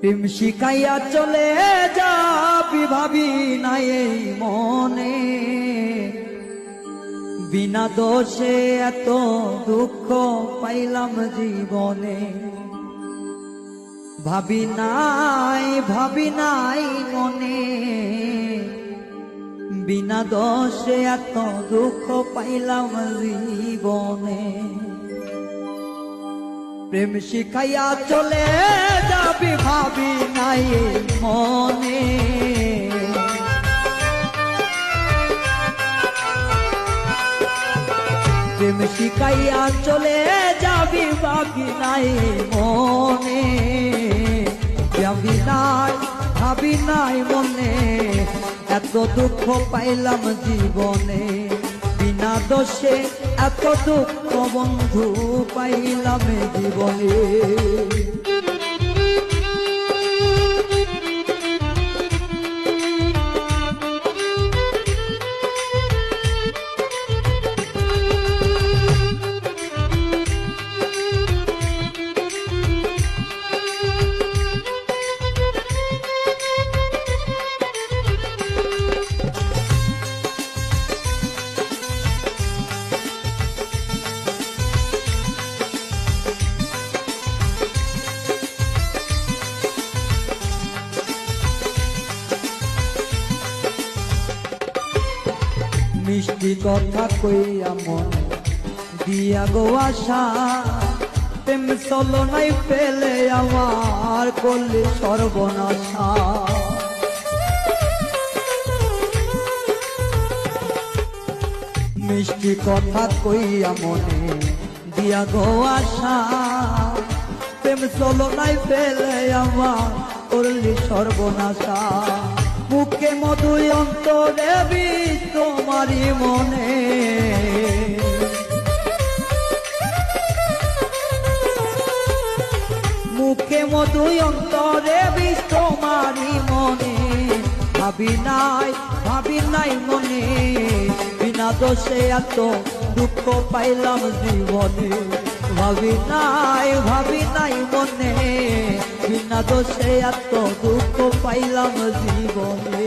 প্রেম শিখাইয়া চলে যাবি ভাবি নাই এই মনে, বিনা দোষে এত দুঃখ পাইলাম জীবনে। ভাবি নাই মনে, বিনা দোষে এত দুঃখ পাইলাম জীবনে। প্রেম শিখাইয়া চলে যাবি ভাবি নাই মনে, প্রেম শিখাইয়া চলে যাবি ভাবি নাই মনে। ভাবি নাই মনে, এত দুঃখ পাইলাম জীবনে, বিনা দোষে এত দুঃখ বন্ধু পাইলাম জীবনে। মিষ্টি কথা কইয়া মন দিয়া গো আশা, প্রেম চলো নাই পেলে আমার করলে সর্বনাশা। মিষ্টি কথা কইয়া মনে দিয়া গো আশা, প্রেম চলো নাই পেলে আমার করলে সর্বনাশা। মুখে মধু অন্তরে বিষ তোমারি মনে, মুখে মধু অন্তরে বিষ তোমারি মনে। ভাবি নাই মনে, বিনা দোষে এত দুঃখ পাইলাম জীবনে। ভাবি নাই মনে, বিনা দোষে এত দুঃখ পাইলাম জীবনে।